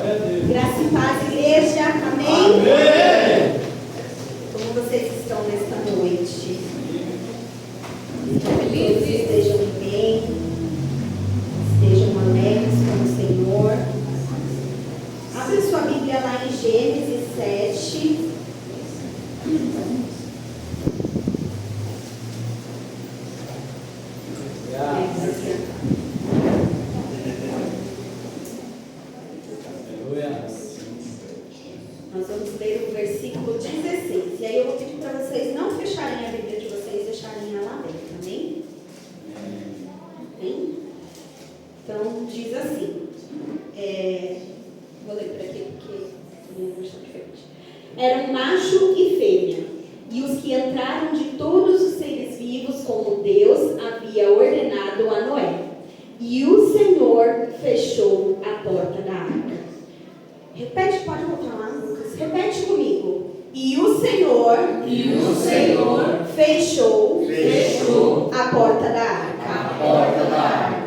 Graça e paz, igreja. Amém? Amém. Como vocês estão nesta noite? Espero que todos estejam bem, estejam alegres com o Senhor. Abre sua Bíblia lá em Gênesis 7. Nós vamos ler o versículo 16. E aí eu vou pedir para vocês não fecharem a Bíblia de vocês, deixarem ela aberta, amém? Amém? Então diz assim. Vou ler por aqui porque a minha versão é diferente. Eram macho e fêmea, e os que entraram de todos os seres vivos como Deus havia ordenado a Noé. E o Senhor fechou a porta da arca. Repete, pode voltar lá, Lucas. Repete comigo. E o Senhor fechou a porta da arca.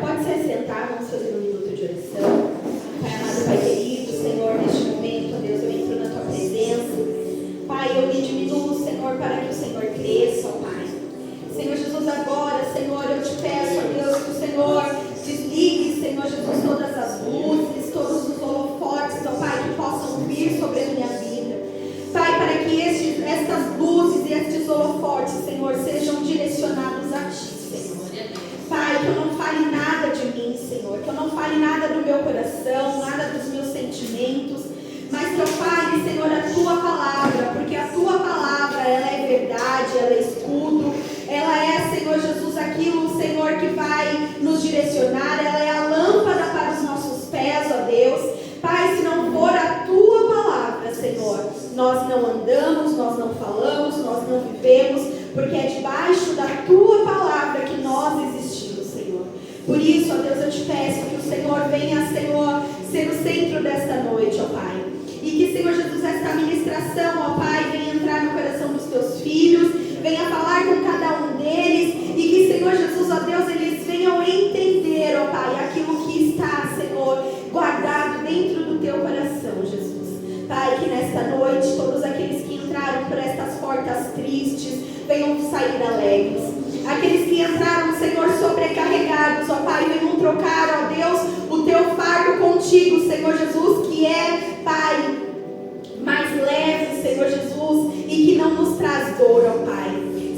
Pode se assentar, vamos fazer um minuto de oração. Pai amado, Pai querido, Senhor, neste momento, ó Deus, eu entro na Tua presença. Pai, eu me diminuo, Senhor, para que o Senhor cresça, ó Pai. Senhor Jesus, agora, Senhor, eu te peço, ó Deus, que o Senhor desligue, Senhor Jesus, todas as luzes, todos os holofotes, ó Pai, que possam vir sobre a minha vida. Pai, para que estas luzes e estes holofotes, Senhor, sejam direcionados a Ti, Senhor. Pai, que eu não fale nada de mim, Senhor, que eu não fale nada do meu coração, nada dos meus sentimentos, mas que eu fale, Senhor, a Tua palavra, porque a Tua palavra, ela é verdade, ela é escudo, ela é, Senhor Jesus, aquilo, Senhor, que vai nos direcionar, ela é a lâmpada para os nossos pés, ó Deus. Pai, se não for a Tua palavra, Senhor, nós não andamos, nós não falamos, nós não vivemos, porque é debaixo da Tua palavra que nós existimos, Senhor. Por isso, ó Deus, eu te peço que o Senhor venha, Senhor, ser o centro desta noite, ó Pai. E que, Senhor Jesus, esta ministração, ó Pai, venha entrar no coração dos Teus filhos, venha falar com cada um deles, e que, Senhor Jesus, ó Deus, eles venham entender, ó Pai, aquilo que está, Senhor, guardado dentro do Teu coração, Jesus. Pai, que nesta noite, todos aqueles que entraram por estas portas tristes, venham sair alegres. Aqueles que entraram, Senhor, sobrecarregados, ó Pai, venham trocar, ó Deus, o Teu fardo contigo, Senhor Jesus, que é, Pai, mais leve, Senhor Jesus, e que não nos traz dor, ó Pai.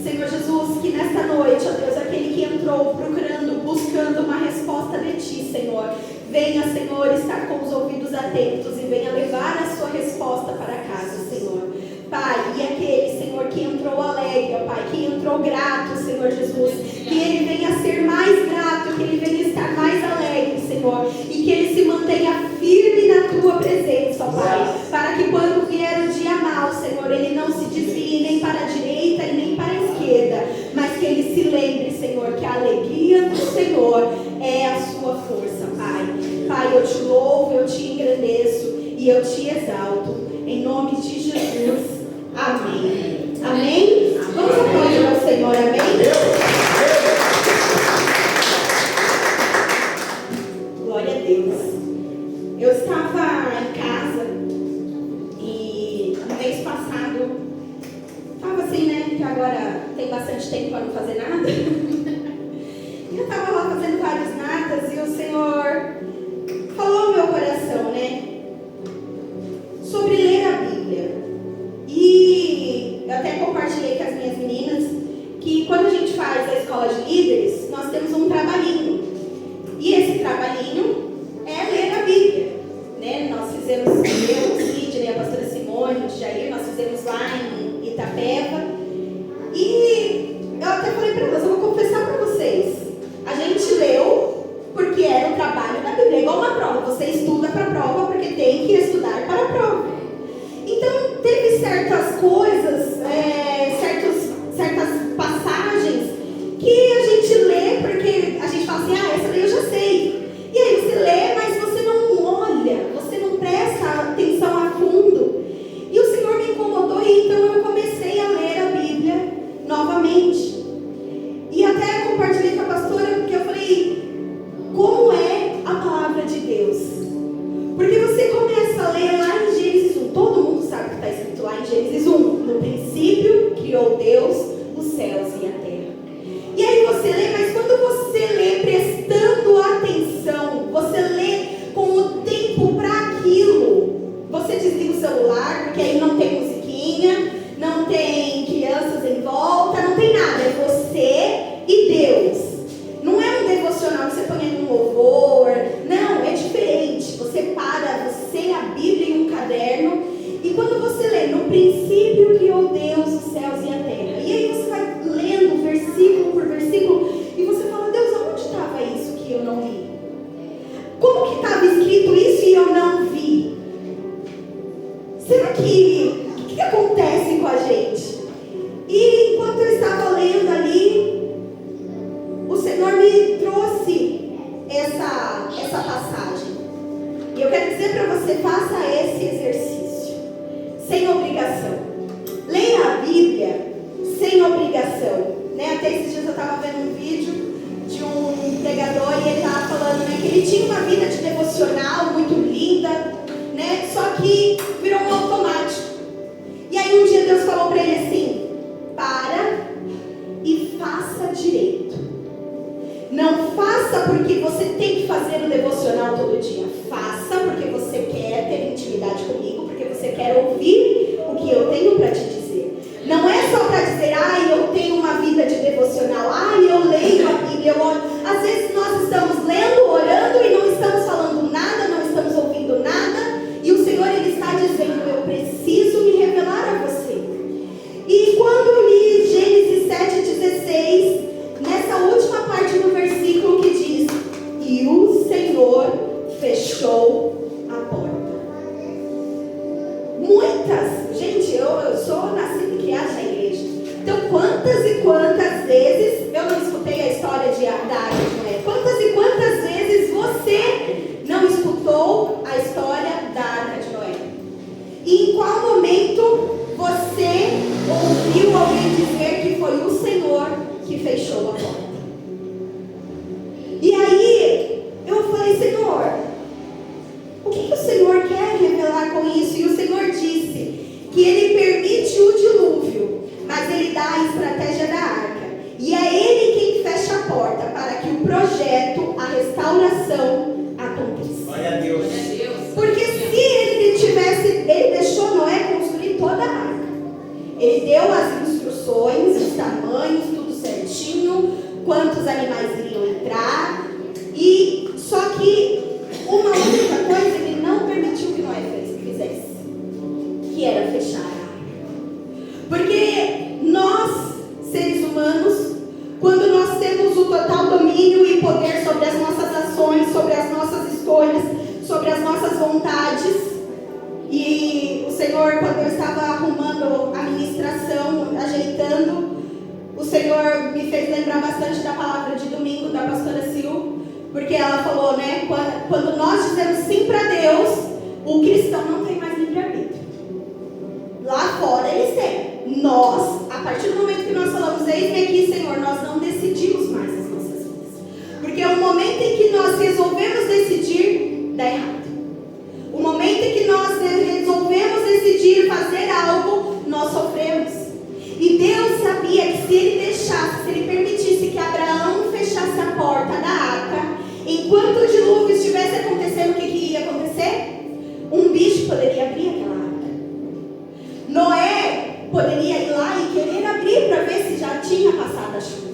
Senhor Jesus, que nesta noite, ó Deus, aquele que entrou procurando, buscando uma resposta de Ti, Senhor, venha, Senhor, estar com os ouvidos atentos e venha levar a sua resposta para casa, Senhor. Pai, e aquele, Senhor, que entrou alegre, ó Pai, que entrou grato, Senhor Jesus, que ele venha ser mais grato, que ele venha estar mais alegre, Senhor, e que ele se mantenha firme na Tua presença, ó Pai, para que quando vier o dia mau, Senhor, ele não se desvie nem para a direita e nem para a esquerda, mas que ele se lembre, Senhor, que a alegria do Senhor é a sua força, Pai. Pai, eu te louvo, eu te engrandeço e eu te exalto, em nome de Jesus. Amém. Amém? Vamos aplaudir ao Senhor, amém? Glória a Deus. Eu estava em casa e no mês passado, estava assim, né? Que agora tem bastante tempo para não fazer nada. Eu estava lá fazendo vários nadas e o Senhor falou ao meu coração, né? Sobre ler a Bíblia. E eu até compartilhei com as minhas meninas que quando a gente faz a escola de líderes, nós temos um trabalhinho. E esse trabalhinho é ler a Bíblia, né? Nós fizemos, eu, o Sidney, a pastora Simone, o Jair, nós fizemos lá em Itapeva. E eu até falei para elas, eu vou confessar para vocês, a gente leu porque era o trabalho da Bíblia, é igual uma prova, você estuda para a prova porque tem que estudar para a prova. Então, teve certas coisas, certas passagens que a gente E eu quero dizer para você, faça esse exercício, sem obrigação. Leia a Bíblia sem obrigação. Né? Até esses dias eu estava vendo um vídeo de um pregador e ele estava falando, né, que ele tinha uma vida de devocional muito linda, né, só que virou um automático. E aí um dia Deus falou para ele assim: para e faça direito. Não faça porque você tem que fazer o devocional todo dia. Faça porque você quer ter intimidade comigo, porque você quer ouvir o que eu tenho para te dizer. Não é só para dizer, eu tenho uma vida de devocional, eu leio a Bíblia, eu oro. Às vezes nós estamos lendo, orando e não estamos falando nada, não estamos ouvindo nada. E o Senhor, Ele está dizendo, eu preciso me revelar a você. E quando eu li Gênesis 7,16, nessa última parte do versículo que diz, e o Senhor fechou a porta. Muitas, gente, eu sou nascida e criada na igreja. Então, quantas e quantas vezes, eu não escutei a história da Arca de Noé, quantas e quantas vezes você não escutou a história da Arca de Noé? E em qual momento você ouviu alguém dizer que foi o Senhor que fechou a porta? E aí, eu falei, Senhor, o que o Senhor quer revelar com isso? E o Senhor disse que Ele permite o dilúvio, mas Ele dá a estratégia da arca. E é Ele quem fecha a porta para que o projeto, a restauração, aconteça. Glória a Deus. Porque se Ele deixou Noé construir toda a arca. Ele deu as instruções, os tamanhos, tudo certinho, quantos animais iriam entrar. E só que uma única coisa Ele não permitiu que Noé fizesse, que era fechar a arca. Porque nós, seres humanos, quando nós temos o total domínio e poder sobre as nossas ações, sobre as nossas escolhas, sobre as nossas vontades, e o Senhor, quando eu estava arrumando a ministração, ajeitando, o Senhor me fez lembrar bastante da palavra de domingo da pastora Sil, porque ela falou, né, quando nós dizemos sim para Deus, o cristão não tem mais livre-arbítrio. Lá fora eles têm. Nós, a partir do momento que nós falamos, eis-me aqui, Senhor, nós não decidimos mais as nossas vidas. Porque o momento em que nós resolvemos decidir, dá errado. O momento em que nós resolvemos decidir fazer algo, nós sofremos. E Deus sabia que se Ele deixasse, se Ele permitisse que Abraão fechasse a porta da arca, enquanto o dilúvio estivesse acontecendo, o que ia acontecer? Um bicho poderia abrir aquela arca. Noé poderia ir lá e querer abrir para ver se já tinha passado a chuva.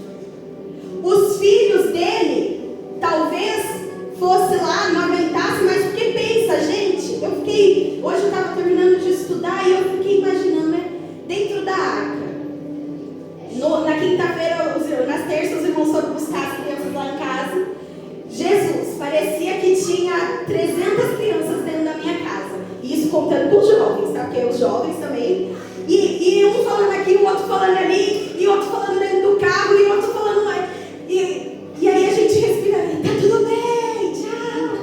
Os filhos dele, talvez fosse lá, não aguentasse, mas porque pensa, gente, hoje eu estava terminando de estudar e eu fiquei imaginando, né, dentro da arca. Na quinta-feira, nas terças, os irmãos foram buscar as crianças lá em casa. Jesus, parecia que tinha 300 crianças dentro da minha casa. Isso contando com os jovens, tá? Porque os jovens também. E um falando aqui, o outro falando ali, e o outro falando dentro do carro, e o outro falando lá. E aí a gente respira, tá tudo bem, tchau.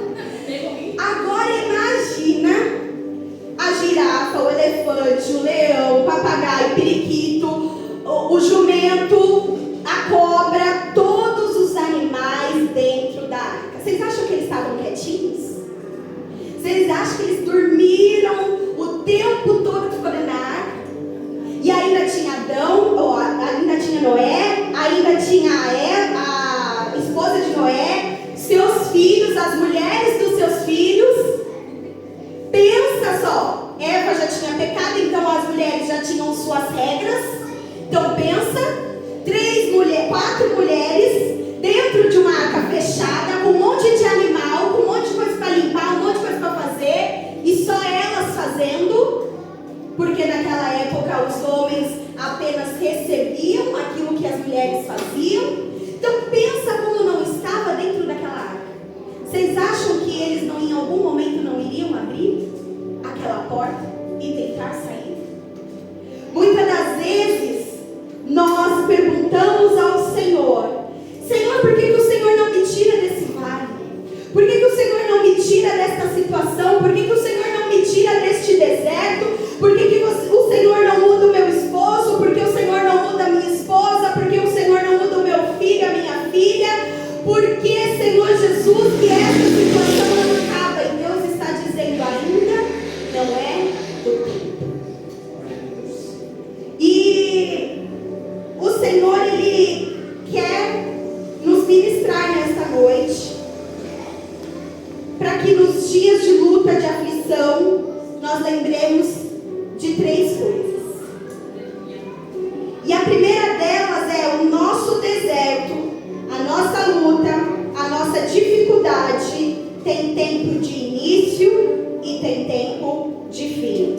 Agora imagina a girafa, o elefante, o leão, o papagaio, o periquito, o jumento, a cobra, todos os animais dentro da arca. Vocês acham que eles estavam quietinhos? Vocês acham que eles dormiram o tempo todo que ficou dentro da arca? E ainda tinha Adão, ainda tinha Noé, ainda tinha a esposa de Noé, seus filhos, as mulheres dos seus filhos. Pensa só, Eva já tinha pecado, então as mulheres já tinham suas regras. Então pensa, 4 mulheres dentro de uma arca fechada, com um monte de animal, com um monte de coisa para limpar, um monte de coisa para fazer, e só elas fazendo, porque naquela época os homens apenas recebiam aquilo que as mulheres faziam. Então pensa como não estava dentro daquela arca. Vocês acham que eles em algum momento não iriam abrir aquela porta e tentar sair? Muitas das vezes nós perguntamos ao Senhor: Senhor, por que o Senhor não me tira desse vale? Por que o Senhor não me tira dessa situação dias de luta, de aflição, nós lembremos de 3 coisas. E a primeira delas é o nosso deserto, a nossa luta, a nossa dificuldade tem tempo de início e tem tempo de fim.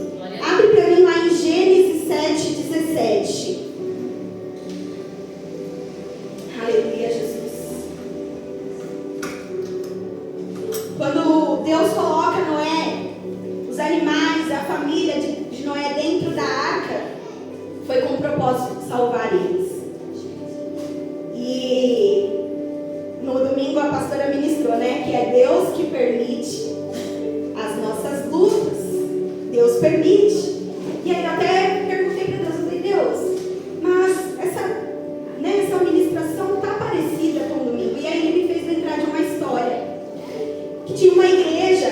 Abre para mim lá em Gênesis 7:17. Aleluia, Jesus. Quando Deus coloca Noé, os animais, a família de Noé dentro da arca, foi com o propósito de salvar eles. E no domingo a pastora ministrou, né, que é Deus que permite as nossas lutas. Deus permite. E aí eu até perguntei para Deus, eu falei, Deus, mas essa ministração está parecida com o domingo. E aí ele me fez lembrar de uma história, que tinha uma igreja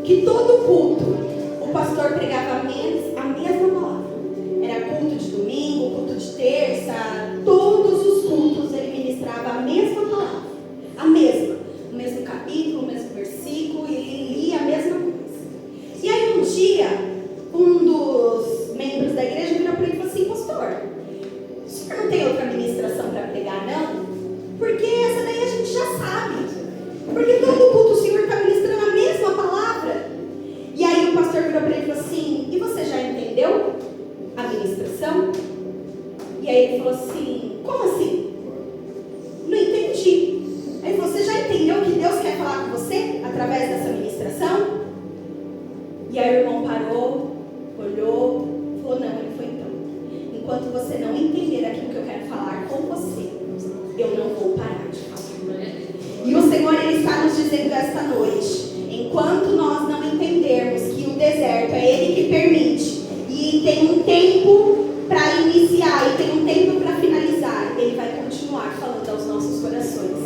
que todo culto o pastor pregava a mesma palavra. Era culto de domingo, culto de terça, todos os cultos ele ministrava a mesma palavra, a mesma, o mesmo capítulo, o mesmo versículo, e ele lia a mesma coisa. E aí um dia, um dos membros da igreja virou para ele e falou assim, pastor, o senhor não tem outra ministração para pregar não? Porque essa daí a gente já sabe. Porque todo culto o senhor está ministrando a mesma palavra. E aí o pastor virou para ele e falou assim, e você já entendeu a ministração? E aí ele falou assim, como assim? Não entendi. Aí ele falou, você já entendeu que Deus quer falar com você através dessa ministração? E aí o irmão parou, olhou, falou, não, ele foi então. Enquanto você não entender aquilo que eu quero falar com você, eu não vou parar de falar. E o Senhor, Ele está nos dizendo esta noite, enquanto nós não entendermos que o deserto é Ele que permite, e tem um tempo para iniciar, e tem um tempo para finalizar, Ele vai continuar falando aos nossos corações.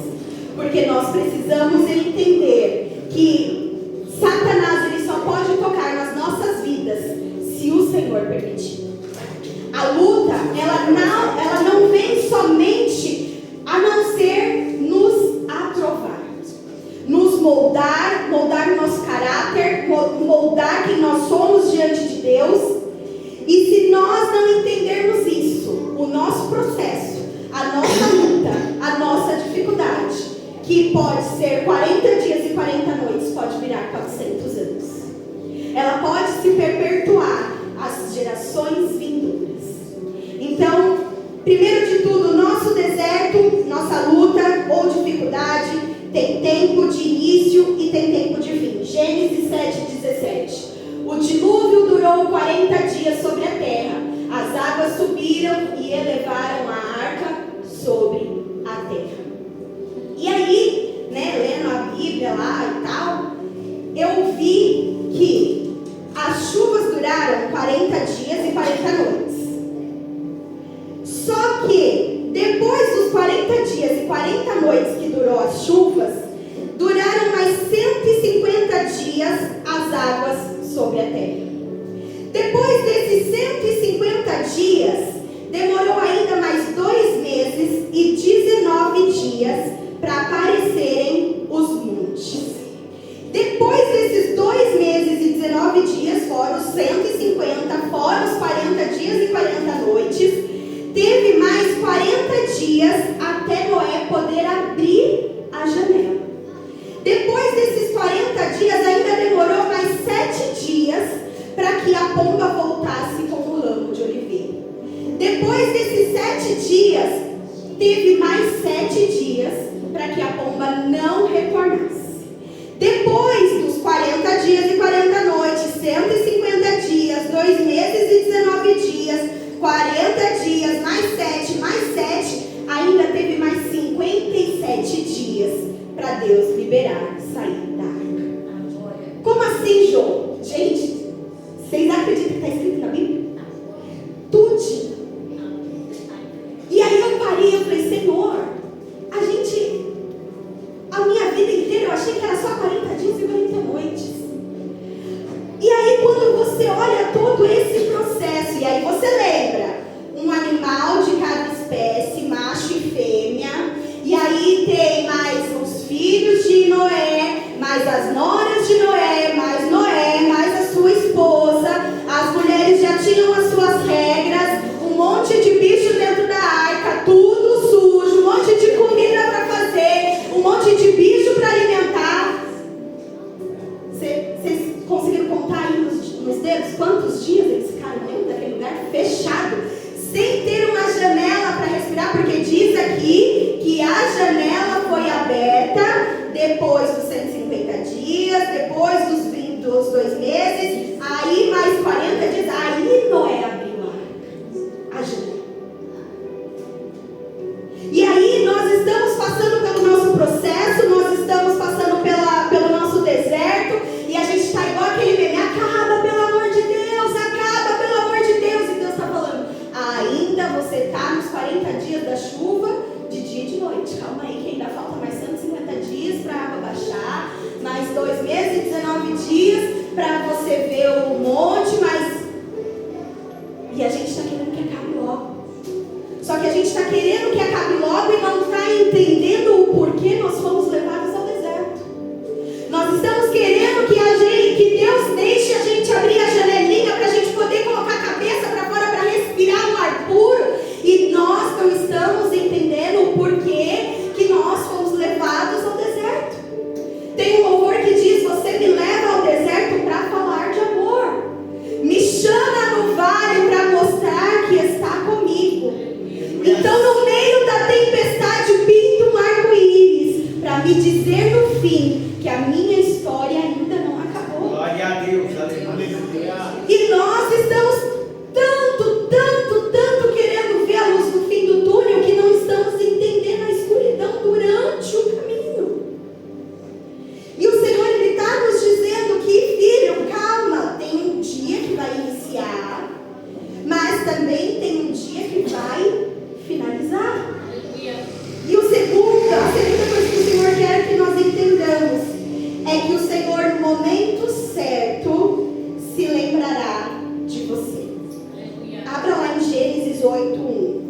Porque nós precisamos entender que Satanás, ele só pode tocar nas nossas vidas se o Senhor permitir. A luta, ela não vem somente a não ser nos aprovar, nos moldar o nosso caráter, moldar quem nós somos diante de Deus. E se nós não entendermos isso, o nosso processo, a nossa luta, a nossa dificuldade, que pode ser 40 dias e 40 noites, pode virar 400 anos. Ela pode se perpetuar às gerações vindouras. Então, primeiro de tudo, nosso deserto, nossa luta ou dificuldade tem tempo de início e tem tempo de fim. Gênesis 7:17. O dilúvio durou 40 dias sobre a terra. As águas subiram e elevaram a arca sobre a terra. E aí, lendo a Bíblia lá e tal, eu vi que as chuvas duraram 40 dias e 40 noites. Só que, depois dos 40 dias e 40 noites que durou as chuvas, duraram mais 150 dias as águas sobre a terra. Depois desses 150 dias, demorou ainda mais 2 meses e 19 dias para aparecerem os montes. Depois desses 2 meses e 19 dias, fora os 150, fora os 40 dias e 40 noites, teve mais 40 dias até Noé poder abrir a janela. Depois desses 40 dias, ainda demorou mais 7 dias para que a pomba voltasse com o ramo de oliveira. Depois desses 7 dias, teve mais 7 dias para que a pomba não retornasse. Depois dos 40 dias e 40 noites, 150 dias, 2 meses e 19 dias, 40 dias, mais 7, ainda teve mais 57 dias para Deus liberar, sair da arca. Como assim, Jô? Gente, vocês acreditam que está escrito na Bíblia? Tudo. E aí eu parei e falei, Senhor, a minha vida inteira eu achei que era só 40 dias e 40 noites. E aí quando você olha todo esse processo, e aí você lembra, um animal de cada espécie, macho e fêmea, e aí tem mais os filhos de Noé, mais as noras de Noé, quantos dias eles ficaram dentro daquele lugar fechado, sem ter uma janela para respirar, porque diz aqui que a janela foi aberta depois dos 150 dias, depois dos 2 meses, aí mais 40 dias, aí Noé abriu a janela. E aí nós estamos passando pelo nosso processo, nós estamos passando pelo nosso deserto, e a gente está igual aquele meme: acaba pelo amor de Deus, acaba pelo amor de Deus. E Deus está falando: ainda você está nos 40 dias da chuva, de dia e de noite. Calma aí, que ainda falta mais 150 dias para a água baixar, mais 2 meses e 19 dias para você ver o monte, mas... E a gente está querendo que acabe logo. Só que a gente está querendo que acabe logo e não está entendendo o porquê nós fomos levados ao deserto. Nós estamos querendo que Deus deixe a gente abrir a janelinha para a gente poder colocar a cabeça para fora para respirar um ar puro, e nós não estamos entendendo o porquê que nós fomos levados ao deserto. Tem um louvor que diz: você me leva ao deserto para falar de amor, me chama no vale para mostrar que está comigo. Então no meio da tempestade pinta um arco-íris para me dizer no fim que a minha história ainda não acabou. Glória a Deus, aleluia. E nós estamos tanto querendo ver a luz no fim do túnel, que não estamos entendendo a escuridão durante o caminho. E o Senhor, Ele está nos dizendo que, filho, calma, tem um dia que vai iniciar, mas também tem um dia que vai finalizar. E a segunda coisa que o Senhor quer que nós entendamos é que o Senhor, no momento certo, se lembrará de você. Abra lá em Gênesis 8:1.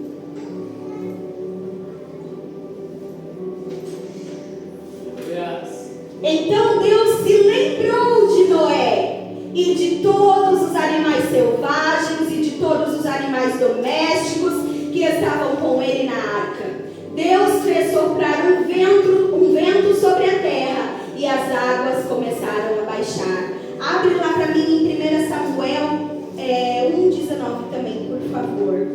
Então Deus se lembrou de Noé e de todos os animais selvagens e de todos os animais domésticos que estavam com ele na arca. Deus fez soprar um vento sobre a terra e as águas começaram a baixar. Abre lá para mim em 1 Samuel 1:19 também, por favor.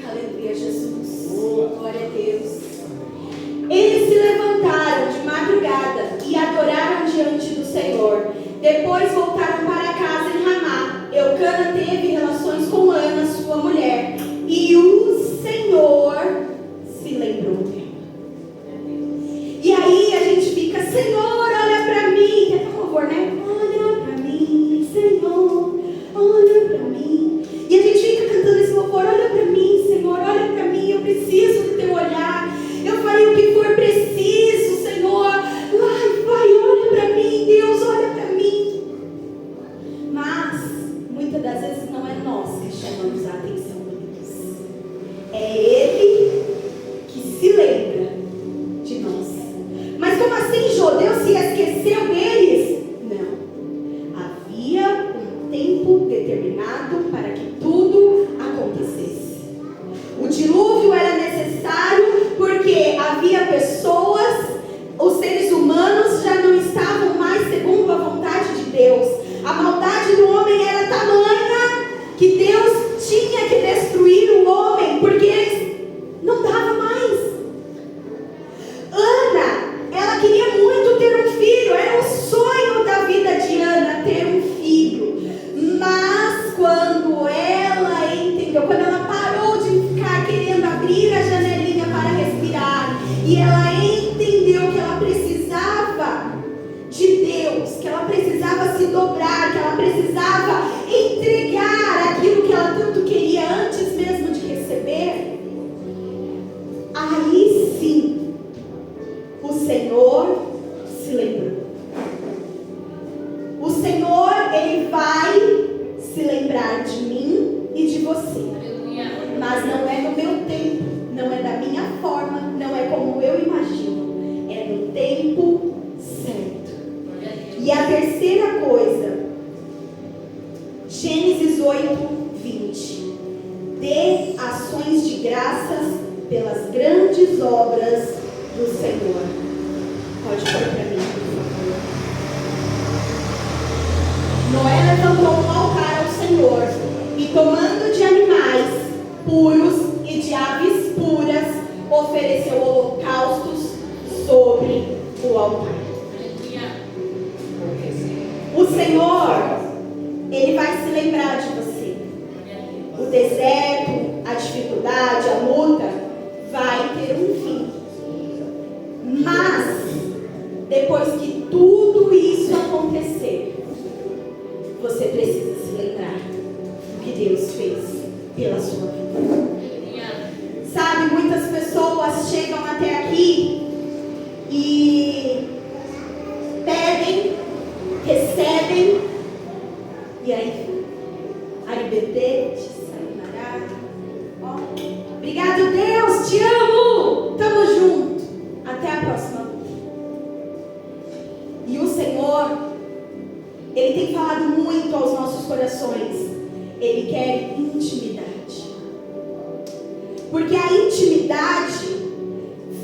Aleluia, Jesus. Glória a Deus. Eles se levantaram de madrugada e adoraram diante do Senhor. Depois voltaram para casa em Ramá. Eucana teve relações com Ana, sua mulher, e o Senhor se lembrou dela. E aí a gente fica: Senhor, olha para mim. Tem até um louvor, né? Olha para mim, Senhor, olha para mim. E a gente fica cantando esse louvor: olha para mim, Senhor, olha para mim. Eu preciso do teu olhar. Eu farei o que for preciso, Senhor. Vai, olha para mim, Deus, olha para mim. Mas muitas das vezes não é nós que chamamos a atenção de Deus. É Ele que se lembra de nós. Mas como assim, Jô? Deus se esqueceu deles? Não. Havia um tempo determinado para que tudo acontecesse. O dilúvio era necessário porque havia pessoas, os seres humanos já não estavam mais segundo a vontade de Deus. A maldade do homem era tamanha que Deus tinha que destruir o homem, porque eles não davam mais. Ana, ela queria muito ter um filho, era o sonho da vida de Ana ter um filho. Mas quando ela entendeu, quando ela parou de ficar querendo abrir a janelinha para respirar, e ela entendeu que ela precisava de Deus, que ela precisava se dobrar, que ela precisava entregar aquilo que ela tanto queria antes mesmo de receber, aí sim o Senhor se lembrou. O Senhor, Ele vai se lembrar de mim e de você. Mas não é no meu tempo, não é da minha forma, não é como eu imagino, é no tempo certo. E a terceira coisa, Gênesis 8:20: dê ações de graças pelas grandes obras do Senhor. Pode pôr para mim, por favor. Senhor, Ele vai se lembrar de você. O deserto, a dificuldade, a luta vai ter um fim. Mas, depois que tudo isso acontecer, você precisa se lembrar do que Deus fez pela sua vida. Sabe, muitas pessoas chegam até aqui e pedem, recebem, e aí, aribedete, sayonara, ó, obrigado Deus, te amo, tamo junto, até a próxima. E o Senhor, Ele tem falado muito aos nossos corações, Ele quer intimidade, porque a intimidade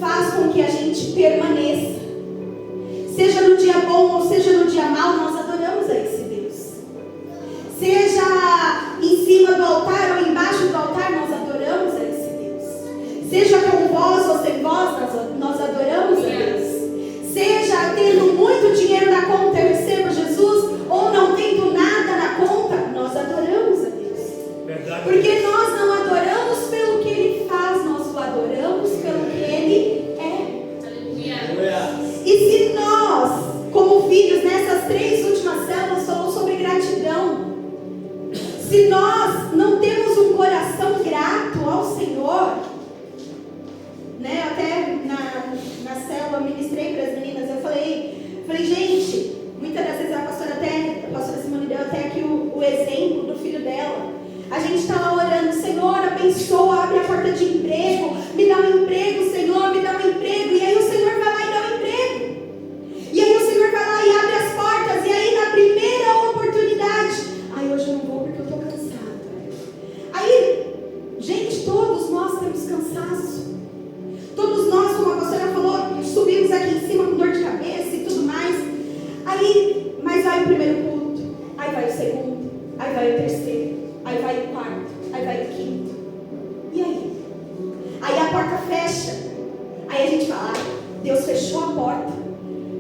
faz com que a gente permaneça, seja no dia bom ou seja no dia mau, nós adoramos a esse Deus. Seja em cima do altar ou embaixo do altar, nós adoramos a esse Deus. Seja com voz ou sem voz, nós adoramos a Deus. Seja tendo muito dinheiro na conta, eu recebo Jesus, ou não tendo nada na conta, nós adoramos a Deus. Verdade. Porque nós não adoramos pelo que Ele faz, nós o adoramos pelo que Ele é. Aleluia. E se nós, como filhos, nessas 3 últimas células falou sobre gratidão, se nós não temos um coração grato ao Senhor, né? Até na célula ministrei para as meninas, eu falei, gente, muitas das vezes a pastora Simone deu até aqui o exemplo do filho dela. A gente está lá orando, Senhor, abençoa, abre a porta de emprego, me dá um emprego, Senhor, me dá um emprego. E aí o Senhor vai lá e dá um emprego. E aí o Senhor vai lá e abre as portas. E aí na primeira oportunidade, hoje eu não vou porque eu estou cansada. Aí, gente, todos nós temos cansaço. Todos nós, como a pastora falou, subimos aqui em cima com dor de cabeça e tudo mais. Aí, mas vai o primeiro culto, aí vai o segundo, aí vai o terceiro, aí vai o quarto, aí vai o quinto. E aí? Aí a porta fecha. Aí a gente fala, Deus fechou a porta.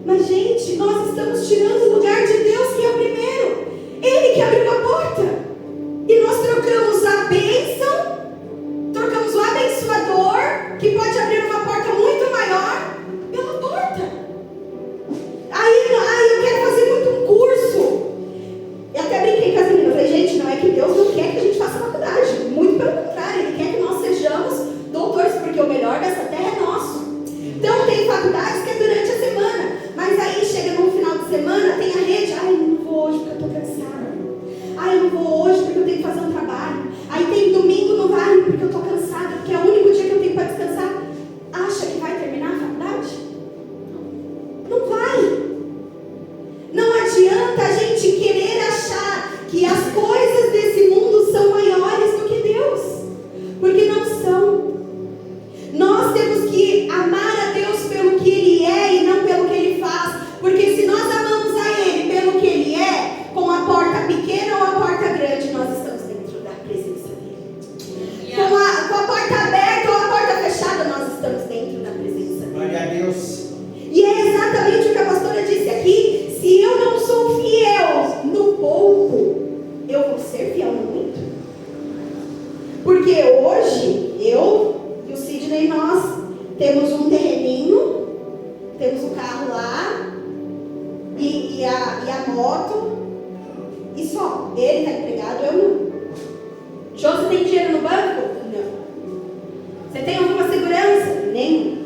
Mas, gente, nós estamos tirando o lugar de Deus, que é o primeiro. Ele que abriu a porta. E nós trocamos a bênção, trocamos o abençoador, que pode abrir uma porta muito maior, pela porta. Aí eu quero fazer muito um curso. Eu até brinquei com as meninas, falei, gente, não é que Deus não quer que a gente faça faculdade, muito pelo contrário, Ele quer que nós sejamos doutores, porque o melhor dessa terra é nosso. Então tem faculdades que é durante a semana, mas aí chega no final de semana, tem a rede, não vou hoje porque eu estou cansada, eu não vou hoje porque eu tenho que fazer um trabalho, aí tem domingo, não vai porque eu estou cansada, porque é o único dia que eu tenho para descansar. Acha que vai terminar a faculdade? Não vai. Não adianta a gente querer achar que as coisas desse mundo são maiores do que Deus, porque não são. Nós temos que amar a Deus pelo que Ele é e não pelo que Ele faz, porque se nós amamos a Ele pelo que Ele é, com a porta pequena ou a porta grande, nós estamos dentro da presença dEle. Com a porta aberta ou a porta fechada, nós estamos dentro da presença dEle. Glória a Deus. E é exatamente o que a pastora disse aqui. Se eu não sou fiel no pouco, eu vou ser fiel no muito. Porque hoje, eu e o Sidney, nós temos um terreninho, temos o carro lá, e a moto, e só. Ele está empregado, eu não. Jô, você tem dinheiro no banco? Não. Você tem alguma segurança? Nenhum.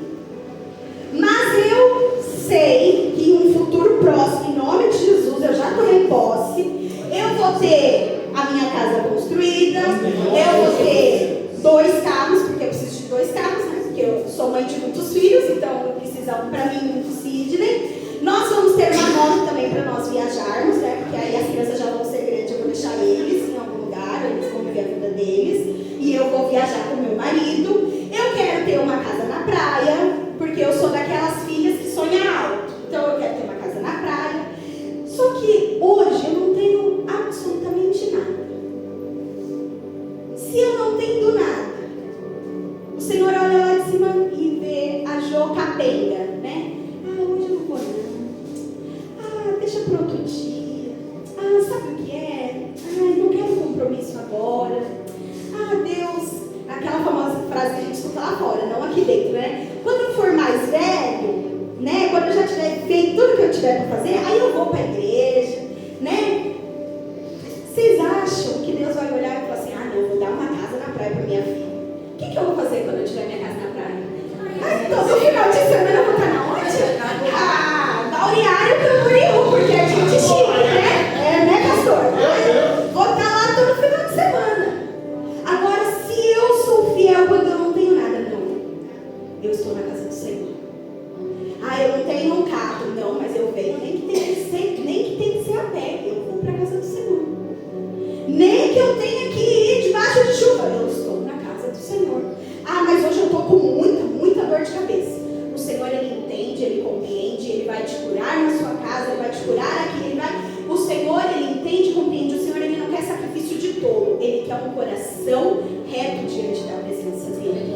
Mas eu sei que em um futuro próximo, em nome de Jesus, eu já tomei posse, eu vou ter a minha casa construída, eu vou ter 2 carros, porque eu preciso de 2 carros, né? Porque eu sou mãe de muitos filhos, então eu preciso um para mim e um para o Sidney. Nós vamos ter uma moto também para nós viajarmos, né? Porque aí as crianças já vão ser grandes, eu vou deixar eles em algum lugar, eles vão viver a vida deles, e eu vou viajar com meu marido. Eu quero ter uma casa na praia, porque eu sou daquelas filhas que sonham alto, então eu quero ter uma casa na praia. Só que hoje eu não tenho absolutamente nada. Se eu não tenho nada, o Senhor olha lá de cima e vê a Jô capenga, né? tiver para fazer, aí eu vou para a igreja, né? Vocês acham que Deus vai olhar e falar assim, não, eu vou dar uma casa na praia para minha filha. O que eu vou fazer quando eu tiver minha casa na praia? Todo final de semana eu vou estar na onde? Balneário Camboriú, porque a gente chique, né? Né, pastor? Vou estar lá todo final de semana. Agora, se eu sou fiel quando eu não tenho nada, não. Eu estou na casa do Senhor. Eu não tenho um carro, não, mas eu venho. Nem que tenha que ser a pé, eu vou para a casa do Senhor. Nem que eu tenha que ir debaixo de chuva, eu estou na casa do Senhor. Mas hoje eu estou com muita dor de cabeça. O Senhor, Ele entende, Ele compreende, Ele vai te curar na sua casa, Ele vai te curar aqui, O Senhor, Ele entende e compreende. O Senhor, Ele não quer sacrifício de tolo, Ele quer um coração reto diante da presença dEle.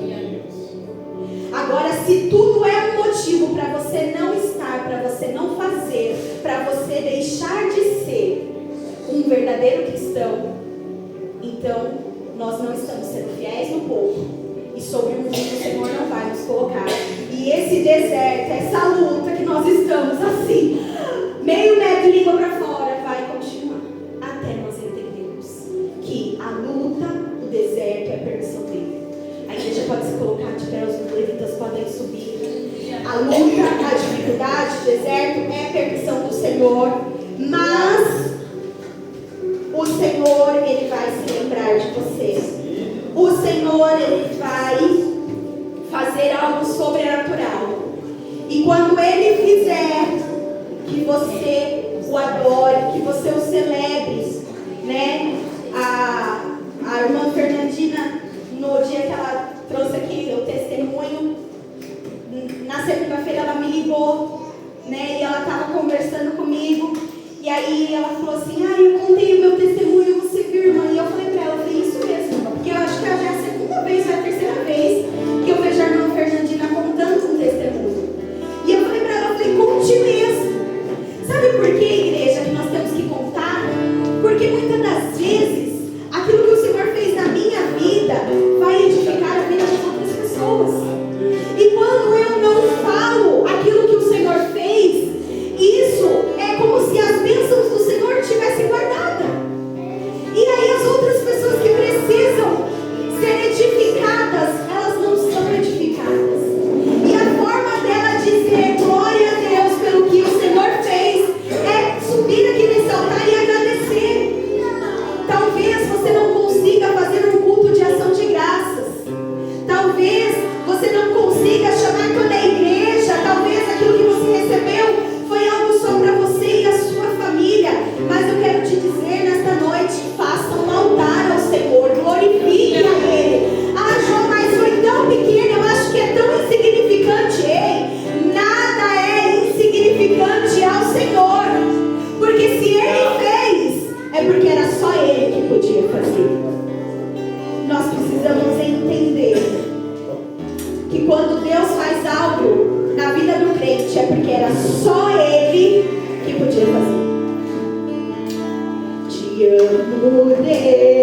Agora, se tudo é um motivo para você não estar, para você não fazer, para você deixar de ser um verdadeiro cristão, então nós não estamos sendo fiéis no pouco. E sobre o mundo o Senhor não vai nos colocar. E esse deserto, essa luta que nós estamos assim, meio metro de língua para fora, vai continuar. Até nós entendermos que a luta, o deserto é a permissão dele. A igreja pode se colocar de pé, os levitas podem subir. A luta, a dificuldade, o deserto é a permissão do Senhor. Mas o Senhor, Ele vai se lembrar de você. O Senhor, Ele vai fazer algo sobrenatural. E quando Ele fizer, que você o adore, que você o celebre, né? A irmã Fernandina, no dia que ela trouxe aqui o testemunho, na segunda-feira ela me ligou, né? E ela estava conversando comigo. E aí ela falou assim, eu contei o meu testemunho, você viu, irmã? E eu falei pra ela, isso mesmo, porque eu acho que já é a segunda vez, ou a terceira vez que eu vejo a irmã Fernandina contando um testemunho. E eu falei pra ela, conte mesmo. Sabe por que, igreja, que nós temos que contar? Porque muitas das vezes, aquilo que o Senhor fez na minha vida, vai edificar a vida das outras pessoas. E quando eu não falo aquilo que o Senhor fez, isso é como se as bênçãos do Senhor tivessem guardada. E aí as outras pessoas que precisam ser edificadas, elas não são edificadas. E a forma dela dizer glória a Deus pelo que o Senhor fez é subir aqui nesse altar e agradecer. Talvez você não consiga fazer um culto de ação de graças. Talvez você não consiga chamar toda a igreja. Talvez aquilo que você recebeu foi algo só para você e a sua família. Mas eu quero te dizer nesta noite, faça um altar ao Senhor, glorifique a Ele. João, mas foi tão pequeno, eu acho que é tão insignificante. Ei, nada é insignificante ao Senhor, porque se Ele fez, é porque era só Ele que podia fazer. Nós precisamos entender que quando Deus faz algo na vida do crente, é porque era só Ele que podia fazer. Te amo, Deus.